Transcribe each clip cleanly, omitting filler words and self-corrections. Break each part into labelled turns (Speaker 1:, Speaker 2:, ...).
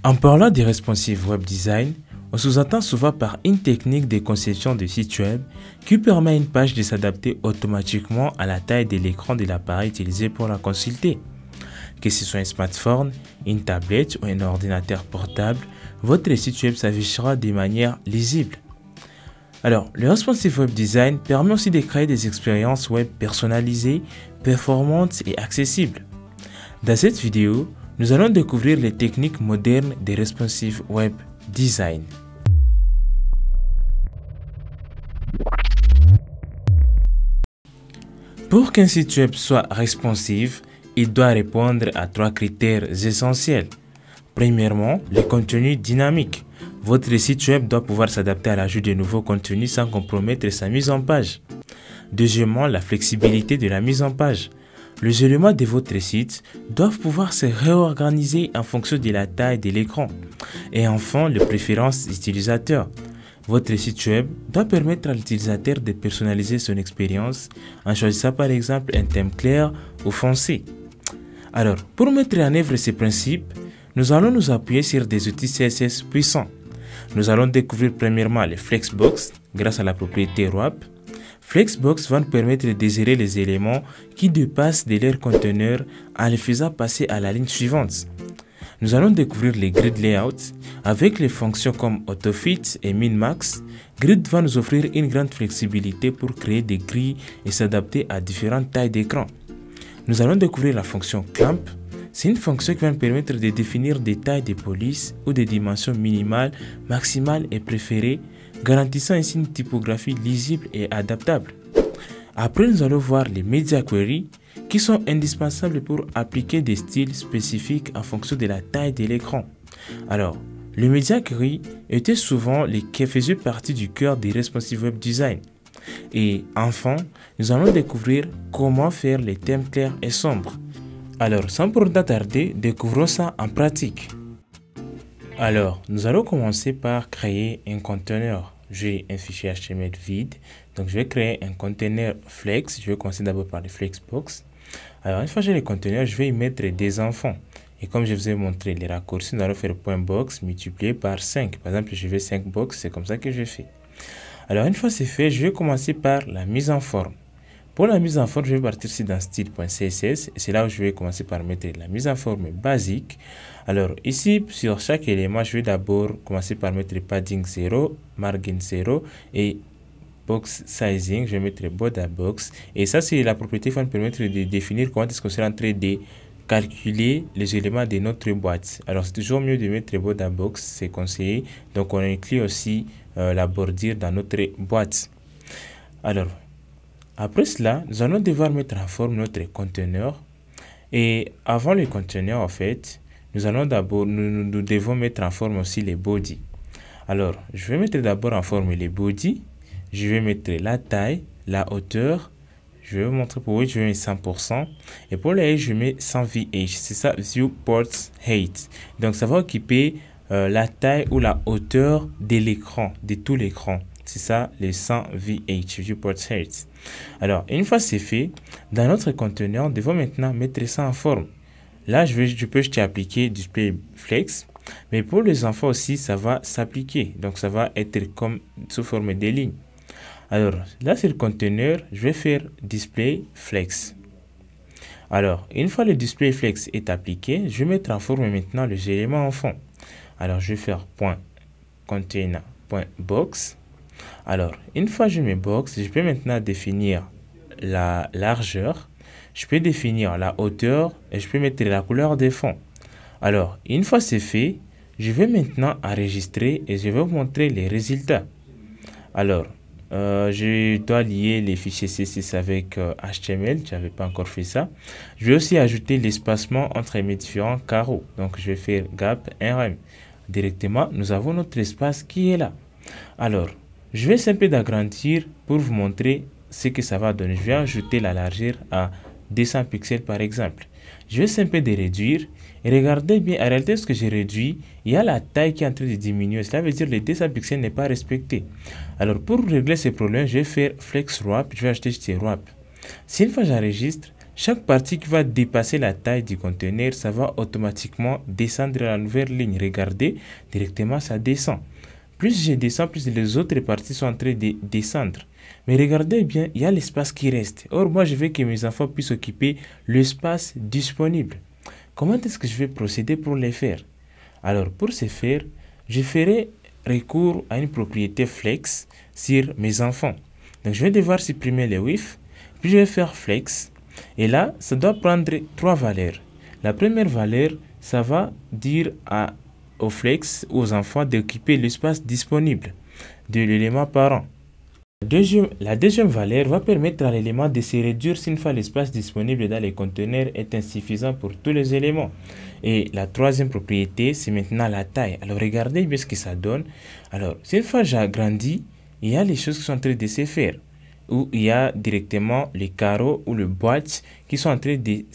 Speaker 1: En parlant de responsive web design, on sous-entend souvent par une technique de conception de site web qui permet à une page de s'adapter automatiquement à la taille de l'écran de l'appareil utilisé pour la consulter. Que ce soit un smartphone, une tablette ou un ordinateur portable, votre site web s'affichera de manière lisible. Alors, le responsive web design permet aussi de créer des expériences web personnalisées, performantes et accessibles. Dans cette vidéo, nous allons découvrir les techniques modernes de responsive web design. Pour qu'un site web soit responsive, il doit répondre à 3 critères essentiels. Premièrement, le contenu dynamique. Votre site web doit pouvoir s'adapter à l'ajout de nouveaux contenus sans compromettre sa mise en page. Deuxièmement, la flexibilité de la mise en page. Les éléments de votre site doivent pouvoir se réorganiser en fonction de la taille de l'écran. Et enfin, les préférences utilisateurs. Votre site web doit permettre à l'utilisateur de personnaliser son expérience en choisissant par exemple un thème clair ou foncé. Alors, pour mettre en œuvre ces principes, nous allons nous appuyer sur des outils CSS puissants. Nous allons découvrir premièrement les Flexbox grâce à la propriété wrap. Flexbox va nous permettre de désirer les éléments qui dépassent de leur conteneur en les faisant passer à la ligne suivante. Nous allons découvrir les grid layouts avec les fonctions comme AutoFit et MinMax. Grid va nous offrir une grande flexibilité pour créer des grilles et s'adapter à différentes tailles d'écran. Nous allons découvrir la fonction Clamp. C'est une fonction qui va nous permettre de définir des tailles de police ou des dimensions minimales, maximales et préférées, garantissant ainsi une typographie lisible et adaptable. Après, nous allons voir les Media Query qui sont indispensables pour appliquer des styles spécifiques en fonction de la taille de l'écran. Alors, le Media Query était souvent les qui faisaient partie du cœur des responsive web design. Et enfin, nous allons découvrir comment faire les thèmes clairs et sombres. Alors, sans pour autant tarder, découvrons ça en pratique. Alors, nous allons commencer par créer un conteneur. J'ai un fichier HTML vide, donc je vais créer un conteneur Flex. Je vais commencer d'abord par les Flexbox. Alors, une fois que j'ai le conteneur, je vais y mettre des enfants. Et comme je vous ai montré les raccourcis, nous allons faire .box multiplié par 5. Par exemple, je vais 5 box, c'est comme ça que je fais. Alors, une fois c'est fait, je vais commencer par la mise en forme. Pour la mise en forme, je vais partir ici dans style.css et c'est là où je vais commencer par mettre la mise en forme basique. Alors ici, sur chaque élément, je vais d'abord commencer par mettre padding 0, margin 0 et box sizing. Je vais mettre border box et ça, c'est la propriété qui va nous permettre de définir comment est-ce qu'on sera en train de calculer les éléments de notre boîte. Alors c'est toujours mieux de mettre border box, c'est conseillé. Donc on inclut aussi la bordure dans notre boîte. Alors, après cela, nous allons devoir mettre en forme notre conteneur. Et avant le conteneur, en fait, nous devons mettre en forme aussi les body. Alors, je vais mettre d'abord en forme les body. Je vais mettre la taille, la hauteur. Je vais vous montrer pour oui, je vais mettre 100%. Et pour les je mets 100 VH. C'est ça, Viewport Height. Donc, ça va occuper la taille ou la hauteur de l'écran, de tout l'écran. C'est ça, les 100 VH, Viewport Height. Alors, une fois c'est fait, dans notre conteneur, nous devons maintenant mettre ça en forme. Là, je peux jeter appliquer Display Flex, mais pour les enfants aussi, ça va s'appliquer. Donc, ça va être comme sous forme de lignes. Alors, là, c'est le conteneur, je vais faire Display Flex. Alors, une fois le Display Flex est appliqué, je vais mettre en forme maintenant les éléments en fond. Alors, je vais faire .container.box. Alors, une fois que je mets box, je peux maintenant définir la largeur, je peux définir la hauteur et je peux mettre la couleur des fonds. Alors, une fois c'est fait, je vais maintenant enregistrer et je vais vous montrer les résultats. Alors, je dois lier les fichiers CSS avec HTML, je n'avais pas encore fait ça. Je vais aussi ajouter l'espacement entre mes différents carreaux. Donc, je vais faire gap rm. Directement, nous avons notre espace qui est là. Alors, je vais essayer un peu d'agrandir pour vous montrer ce que ça va donner. Je vais ajouter la largeur à 200 pixels par exemple. Je vais essayer un peu de réduire. Et regardez bien, en réalité, ce que j'ai réduit, il y a la taille qui est en train de diminuer. Cela veut dire que les 200 pixels n'est pas respecté. Alors, pour régler ces problèmes, je vais faire Flex Wrap. Je vais acheter ce wrap. Si une fois j'enregistre, Chaque partie qui va dépasser la taille du conteneur, ça va automatiquement descendre à la nouvelle ligne. Regardez, directement ça descend. Plus je descends, plus les autres parties sont en train de descendre. Mais regardez bien, il y a l'espace qui reste. Or, moi, je veux que mes enfants puissent occuper l'espace disponible. Comment est-ce que je vais procéder pour les faire? Alors, pour ce faire, je ferai recours à une propriété flex sur mes enfants. Donc, je vais devoir supprimer les width, puis je vais faire flex. Et là, ça doit prendre trois valeurs. La première valeur, ça va dire au flex, aux enfants, d'occuper l'espace disponible de l'élément parent. La deuxième valeur va permettre à l'élément de se réduire si une fois l'espace disponible dans les conteneurs est insuffisant pour tous les éléments. Et la troisième propriété, c'est maintenant la taille. Alors regardez bien ce que ça donne. Alors, si une fois j'agrandis, il y a les choses qui sont en train de se faire. Où il y a directement les carreaux ou le boîte qui sont en train de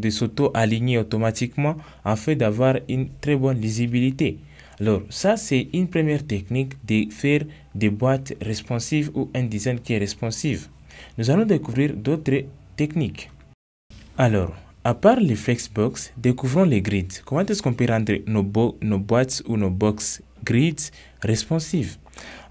Speaker 1: s'auto-aligner automatiquement afin d'avoir une très bonne lisibilité. Alors, ça, c'est une première technique de faire des boîtes responsives ou un design qui est responsive. Nous allons découvrir d'autres techniques. Alors, à part les flexbox, découvrons les grids. Comment est-ce qu'on peut rendre nos boîtes ou nos box grids responsives?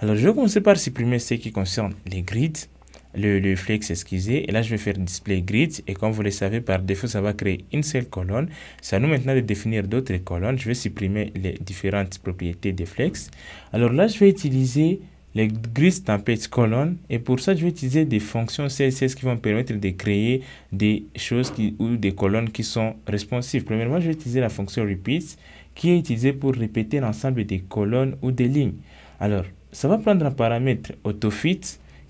Speaker 1: Alors, je vais commencer par supprimer ce qui concerne les grids. Le flex, excusez, et là je vais faire display grid, et comme vous le savez, par défaut ça va créer une seule colonne. C'est à nous maintenant de définir d'autres colonnes. Je vais supprimer les différentes propriétés des flex. Alors là je vais utiliser les grid template colonne, et pour ça je vais utiliser des fonctions CSS qui vont permettre de créer des choses ou des colonnes qui sont responsives. Premièrement, je vais utiliser la fonction repeat qui est utilisée pour répéter l'ensemble des colonnes ou des lignes. Alors ça va prendre un paramètre autofit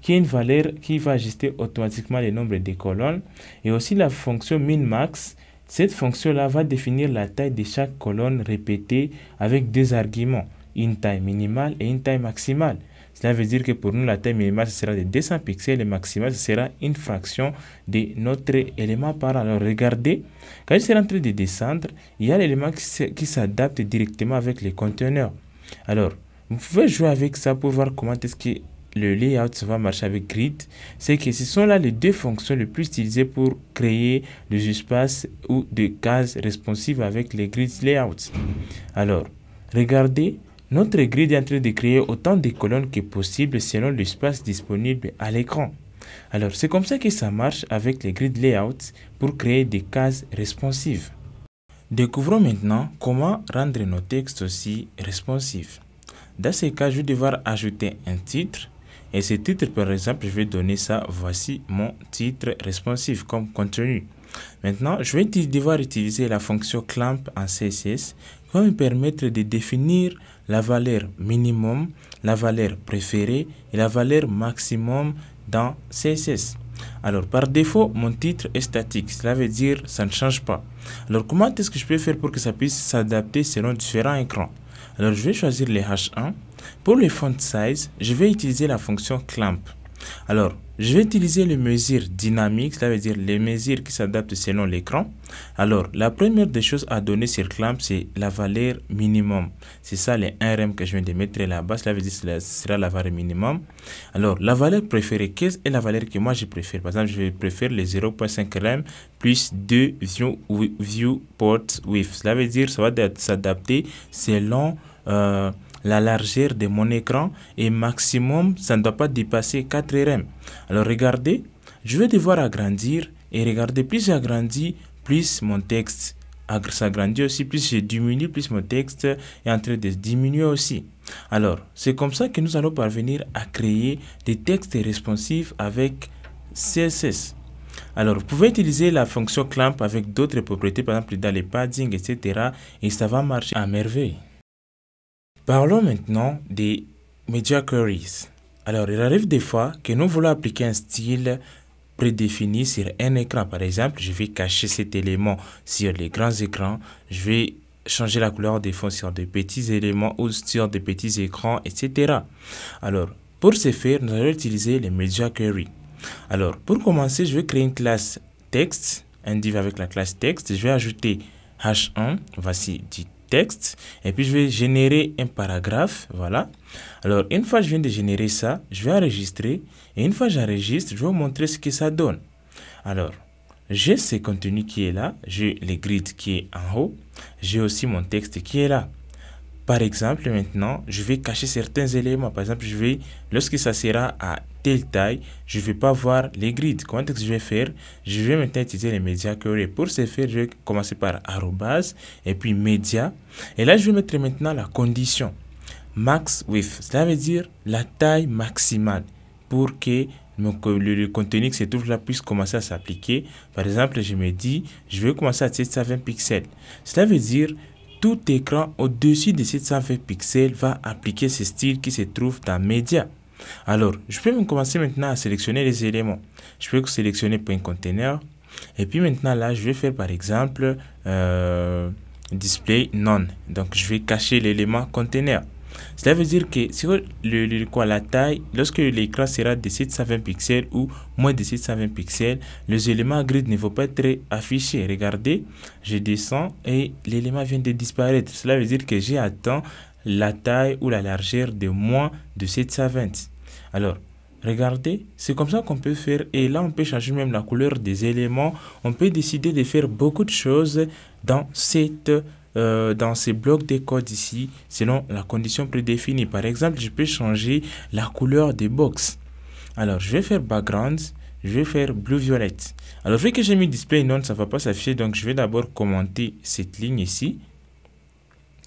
Speaker 1: qui est une valeur qui va ajuster automatiquement le nombre de colonnes, et aussi la fonction min-max. Cette fonction-là va définir la taille de chaque colonne répétée avec deux arguments, une taille minimale et une taille maximale. Cela veut dire que pour nous, la taille minimale sera de 200 pixels et maximale sera une fraction de notre élément parent. Alors regardez, quand je serai en train de descendre, il y a l'élément qui s'adapte directement avec les conteneurs. Alors, vous pouvez jouer avec ça pour voir comment est-ce que le layout va marcher avec grid. C'est que ce sont là les deux fonctions les plus utilisées pour créer des espaces ou des cases responsives avec les grid layouts. Alors, regardez, notre grid est en train de créer autant de colonnes que possible selon l'espace disponible à l'écran. Alors, c'est comme ça que ça marche avec les grid layouts pour créer des cases responsives. Découvrons maintenant comment rendre nos textes aussi responsifs. Dans ce cas, je vais devoir ajouter un titre. Et ce titre, par exemple, je vais donner ça, voici mon titre responsive comme contenu. Maintenant, je vais devoir utiliser la fonction clamp en CSS qui va me permettre de définir la valeur minimum, la valeur préférée et la valeur maximum dans CSS. Alors, par défaut, mon titre est statique. Cela veut dire ça ne change pas. Alors, comment est-ce que je peux faire pour que ça puisse s'adapter selon différents écrans? Alors, je vais choisir les H1. Pour le font size, je vais utiliser la fonction clamp. Alors, je vais utiliser les mesures dynamiques, cela veut dire les mesures qui s'adaptent selon l'écran. Alors, la première des choses à donner sur clamp, c'est la valeur minimum. C'est ça les 1 rem que je viens de mettre là-bas, cela veut dire que ce sera la valeur minimum. Alors, la valeur préférée, quelle est la valeur que moi je préfère? Par exemple, je préfère les 0.5 rem plus 2 viewport width. Cela veut dire que ça va s'adapter selon la largeur de mon écran, et maximum, ça ne doit pas dépasser 4 rem. Alors regardez, je vais devoir agrandir, et regardez, plus j'agrandis, plus mon texte s'agrandit aussi, plus je diminue, plus mon texte est en train de diminuer aussi. Alors, c'est comme ça que nous allons parvenir à créer des textes responsifs avec CSS. Alors, vous pouvez utiliser la fonction clamp avec d'autres propriétés, par exemple dans les padding, etc. et ça va marcher à merveille. Parlons maintenant des media queries. Alors, il arrive des fois que nous voulons appliquer un style prédéfini sur un écran. Par exemple, je vais cacher cet élément sur les grands écrans. Je vais changer la couleur des fonds sur des petits éléments ou sur des petits écrans, etc. Alors, pour ce faire, nous allons utiliser les media queries. Alors, pour commencer, je vais créer une classe texte, un div avec la classe texte. Je vais ajouter H1, voici du texte et puis je vais générer un paragraphe. Voilà. Alors, une fois que je viens de générer ça, je vais enregistrer et une fois que j'enregistre, je vais vous montrer ce que ça donne. Alors, j'ai ce contenu qui est là, j'ai les grids qui est en haut, j'ai aussi mon texte qui est là. Par exemple, maintenant, je vais cacher certains éléments. Par exemple, lorsque ça sera à telle taille, je ne vais pas voir les grids. Comment est-ce que je vais faire? Je vais maintenant utiliser les Media Query. Pour ce faire, je vais commencer par arrobase et puis média. Et là, je vais mettre maintenant la condition max width. Cela veut dire la taille maximale pour que le contenu qui se trouve là puisse commencer à s'appliquer. Par exemple, je me dis, je vais commencer à 720 pixels. Cela veut dire tout écran au-dessus de 720 pixels va appliquer ce style qui se trouve dans Média. Alors, je peux commencer maintenant à sélectionner les éléments. Je peux sélectionner point container. Et puis maintenant là, je vais faire par exemple display none. Donc, je vais cacher l'élément container. Cela veut dire que sur la taille, lorsque l'écran sera de 720 pixels ou moins de 720 pixels, les éléments grid ne vont pas être affichés. Regardez, je descends et l'élément vient de disparaître. Cela veut dire que j'ai atteint la taille ou la largeur de moins de 720. Alors, regardez, c'est comme ça qu'on peut faire. Et là, on peut changer même la couleur des éléments. On peut décider de faire beaucoup de choses dans ces blocs de code ici, selon la condition prédéfinie. Par exemple, je peux changer la couleur des box. Alors, je vais faire background, je vais faire blue-violet. Alors, vu que j'ai mis display none, ça ne va pas s'afficher, donc je vais d'abord commenter cette ligne ici.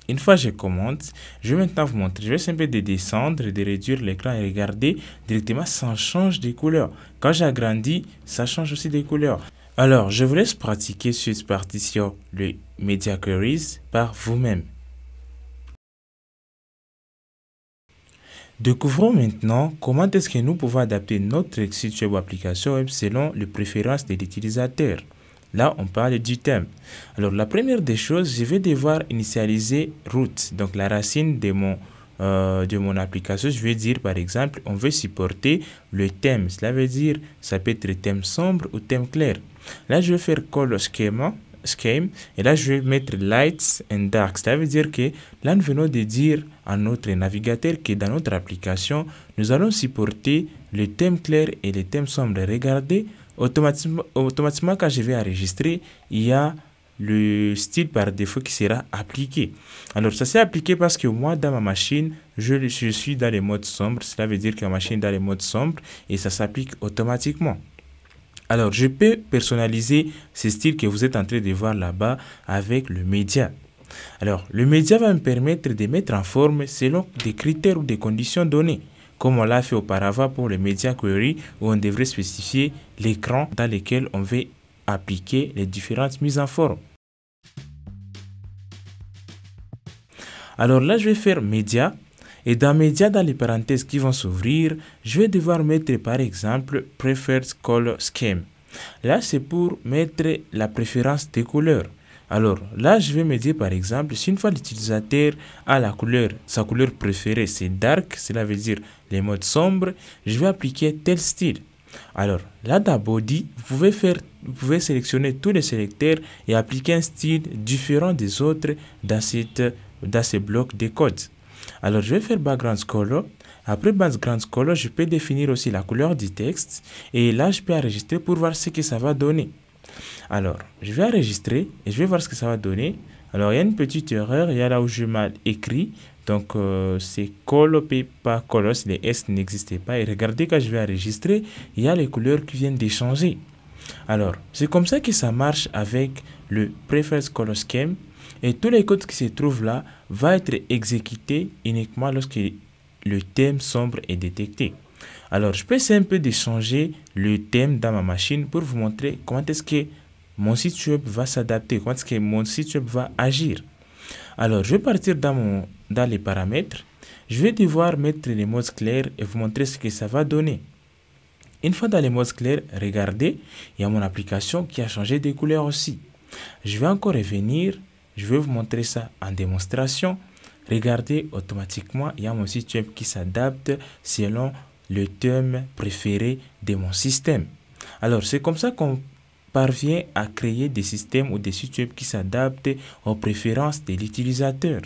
Speaker 1: Une fois que je commente, je vais maintenant vous montrer. Je vais simplement descendre, de réduire l'écran et regarder directement, ça change de couleur. Quand j'agrandis, ça change aussi de couleur. Alors, je vous laisse pratiquer cette partie sur le Media Queries par vous-même. Découvrons maintenant comment est-ce que nous pouvons adapter notre site web ou application web selon les préférences de l'utilisateur. Là, on parle du thème. Alors, la première des choses, je vais devoir initialiser root, donc la racine de mon application. Je vais dire, par exemple, on veut supporter le thème. Cela veut dire, ça peut être thème sombre ou thème clair. Là, je vais faire color scheme et là, je vais mettre lights and dark. Cela veut dire que là, nous venons de dire à notre navigateur que dans notre application, nous allons supporter le thème clair et le thème sombre. Regardez, automatiquement, quand je vais enregistrer, il y a le style par défaut qui sera appliqué. Alors, ça s'est appliqué parce que moi, dans ma machine, je suis dans les modes sombres. Cela veut dire que ma machine est dans les modes sombres et ça s'applique automatiquement. Alors, je peux personnaliser ce style que vous êtes en train de voir là-bas avec le média. Alors, le média va me permettre de mettre en forme selon des critères ou des conditions données, comme on l'a fait auparavant pour le Media Query, où on devrait spécifier l'écran dans lequel on veut appliquer les différentes mises en forme. Alors là, je vais faire média. Et dans média, dans les parenthèses qui vont s'ouvrir, je vais devoir mettre par exemple Preferred Color Scheme. Là, c'est pour mettre la préférence des couleurs. Alors là, je vais me dire par exemple, si une fois l'utilisateur a sa couleur préférée, c'est dark, cela veut dire les modes sombres, je vais appliquer tel style. Alors là, dans body, vous pouvez sélectionner tous les sélecteurs et appliquer un style différent des autres dans ces blocs de code. Alors, je vais faire background color. Après background color, je peux définir aussi la couleur du texte. Et là, je peux enregistrer pour voir ce que ça va donner. Alors, je vais enregistrer et je vais voir ce que ça va donner. Alors, il y a une petite erreur. Il y a là où je mal écrit. Donc, c'est color, pas color. Les S n'existaient pas. Et regardez, quand je vais enregistrer, il y a les couleurs qui viennent de changer. Alors, c'est comme ça que ça marche avec le Preferred Color Scheme. Et tous les codes qui se trouvent là vont être exécutés uniquement lorsque le thème sombre est détecté. Alors, je peux essayer un peu de changer le thème dans ma machine pour vous montrer comment est-ce que mon site web va s'adapter, comment est-ce que mon site web va agir. Alors, je vais partir dans les paramètres. Je vais devoir mettre les modes clairs et vous montrer ce que ça va donner. Une fois dans les modes clairs, regardez, il y a mon application qui a changé de couleur aussi. Je vais encore revenir. Je vais vous montrer ça en démonstration. Regardez, automatiquement, il y a mon site web qui s'adapte selon le thème préféré de mon système. Alors, c'est comme ça qu'on parvient à créer des systèmes ou des sites web qui s'adaptent aux préférences de l'utilisateur.